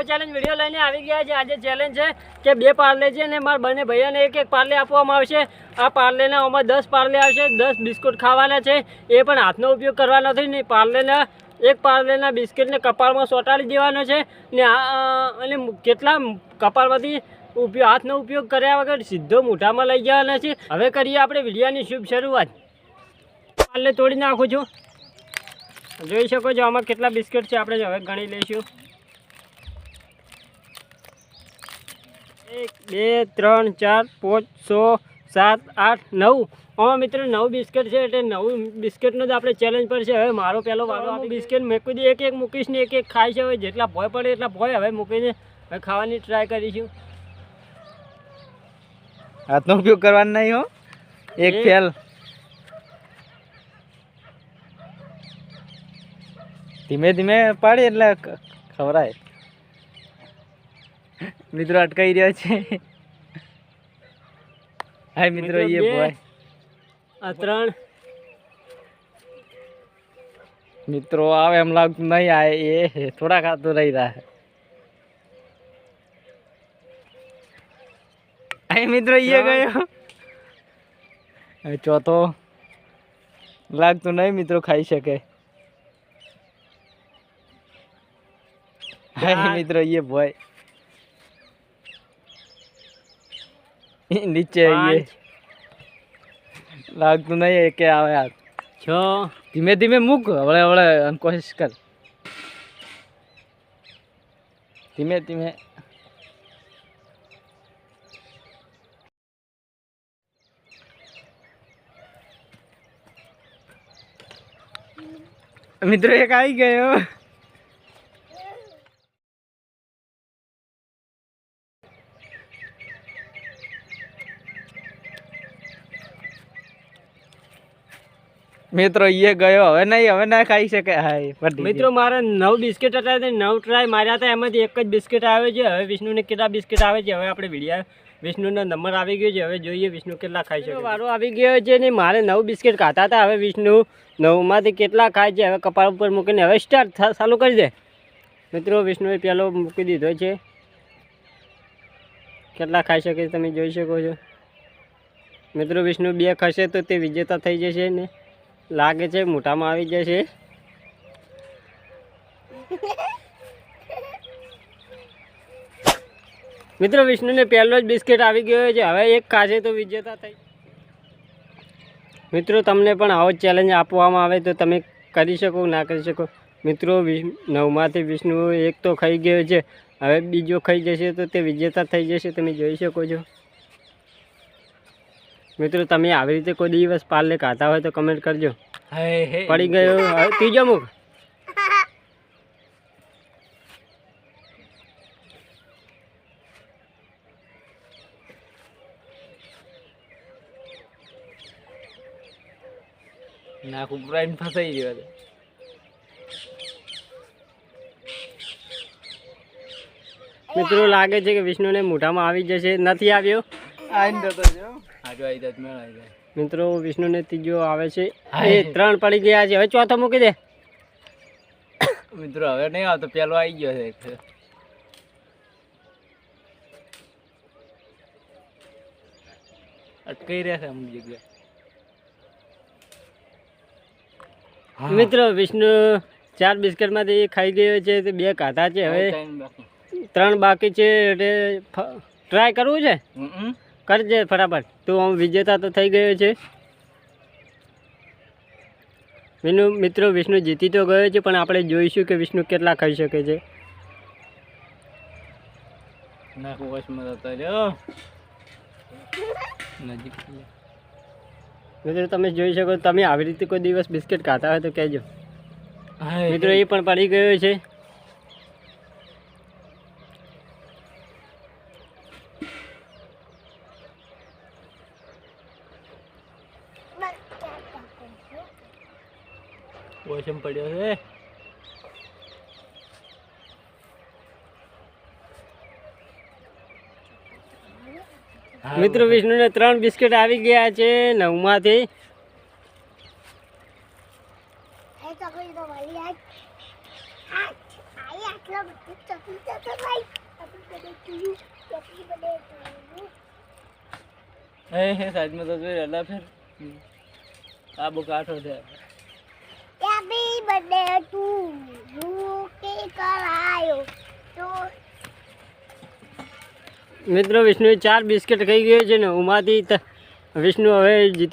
Challenge video લઈને આવી ગયા છે। આજે ચેલેન્જ છે કે 2 પાર્લે છે ને મારા બંને ભાઈઓને એક પાર્લે આપવામાં આવશે। આ પાર્લેના આમાં 10 પાર્લે આવશે, 10 બિસ્કુટ ખાવાના છે। એ પણ હાથનો ઉપયોગ કરવાનો નથી ને એક પાર્લેના બિસ્કિટને કપાળમાં ચોંટાડી દેવાનો છે ને અને કેટલા કપાળમાંથી હાથનો ઉપયોગ કર્યા વગર સીધો મોઢામાં લઈ જવાના છે। હવે કરીએ આપણે વિડીયોની શુભ શરૂઆત। પાર્લે તોડી નાખું છું, જોઈ શકો છો આમાં કેટલા બિસ્કિટ છે। આપણે હવે ગણી લઈશું। 1 2 3 4 5 6 7 8 9। આમાં મિત્રો 9 બિસ્કિટ છે એટલે 9 બિસ્કિટનો જ આપણે ચેલેન્જ પર છે। હવે મારો પહેલો વારો બિસ્કિટ મેં એક એક મૂકીશ ને એક એક ખાઈ છે। હવે જેટલા ભોય પડે એટલા ભોય હવે મૂકીને હવે ખાવાની ટ્રાય કરીશું। હાથનો ઉપયોગ કરવાનો નહીં હો, એક ફેલ। ધીમે ધીમે પાડી એટલે ખવરાય। મિત્રો અટકાઈ રહ્યો છે। હાય મિત્રો ये બોય આ 3 મિત્રો આવે એમ લાગતું નહીં આય એ થોડા ખાતું રહી રહ્યા। હાય મિત્રો ये ગયો। ચોથો લાગતું નહીં મિત્રો ખાઈ શકે। हाय मित्रों ये बॉय नीचे ये लागતું नहीं કે આવે યાર। 6 ધીમે ધીમે મૂક, હવળે હવળે કોશિશ કર, ધીમે ધીમે। મિત્રો એક આવી ગયો। મિત્રો ये ગયો, હવે ના ખાઈ શકે। હાય મિત્રો મારા 9 બિસ્કિટ હતા, 9 ટ્રાય માર્યા હતા, એમાંથી એક જ બિસ્કિટ આવે છે। હવે વિષ્ણુને કેટલા બિસ્કિટ આવે છે હવે આપણે વિડીયો વિષ્ણુનો નંબર આવી ગયો છે। હવે જોઈએ વિષ્ણુ કેટલા ખાઈ શકે। વારો આવી ગયો છે ને મારે 9 બિસ્કિટ ખાતા હતા। હવે વિષ્ણુ 9માંથી કેટલા ખાય છે હવે કપાળ ઉપર મૂકીને હવે સ્ટાર્ટ ચાલુ કરી દે। મિત્રો વિષ્ણુએ પહેલો મૂકી દીધો છે, કેટલા ખાઈ શકે તમે જોઈ શકો છો। મિત્રો વિષ્ણુ 2 ખાશે તો તે વિજેતા થઈ જશે ને લાગે છે મોઢામાં આવી જશે। મિત્રો વિષ્ણુને પહેલો જ બિસ્કિટ આવી ગયો છે, હવે એક ખાશે તો વિજેતા થઈ। મિત્રો તમને પણ આવો ચેલેન્જ આપવામાં આવે તો તમે કરી શકો ના કરી શકો। મિત્રો 9માંથી વિષ્ણુ એક તો ખાઈ ગયો છે, હવે બીજો ખાઈ જશે તો તે વિજેતા થઈ જશે, તમે જોઈ શકો છો। મિત્રો તમે આવી રીતે કોઈ દિવસ પાર્લે ખાતા હોય તો કમેન્ટ કરજો। પડી ગયો, હવે ત્રીજો મુખ। નાક ઉપરાઈને ફસાઈ ગયો। મિત્રો લાગે છે કે વિષ્ણુને મોઢામાં આવી જશે, નથી આવ્યો। મિત્રો વિષ્ણુને ત્રીજો આવે છે, એ 3 પડી ગયા છે, હવે ચોથો મૂકી દે। મિત્રો હવે નહીં આવતો, પેલો આવી ગયો છે। અટકાઈ રહ્યા છે અમુક જગ્યાએ। મિત્રો વિષ્ણુ 4 બિસ્કિટમાંથી ખાઈ ગયો છે, 2 ખાધા છે, હવે 3 બાકી છે એટલે ટ્રાય કરવું છે, કરજે ફટાફટ। તો હું વિજેતા તો થઈ ગયો છે। મિત્રો વિષ્ણુ જીતી તો ગયો છે, પણ આપણે જોઈશું કે વિષ્ણુ કેટલા ખાઈ શકે છે। મિત્રો તમે જોઈ શકો, તમે આવી રીતે કોઈ દિવસ બિસ્કિટ ખાતા હોય તો કહેજો। મિત્રો એ પણ પડી ગયો છે। વોશમ પડ્યો છે। મિત્રો વિષ્ણુને 3 બિસ્કિટ આવી ગયા છે 9માંથી। હે સાઈડમાં તો જોઈ રહ્યા ફેર આ બહુ કાઠો છે happy birthday to you cake કરાયો તો મિત્રો વિષ્ણુએ 4 બિસ્કિટ ખાઈ ગયો છે ને ઉમાંથી વિષ્ણુ હવે જીતી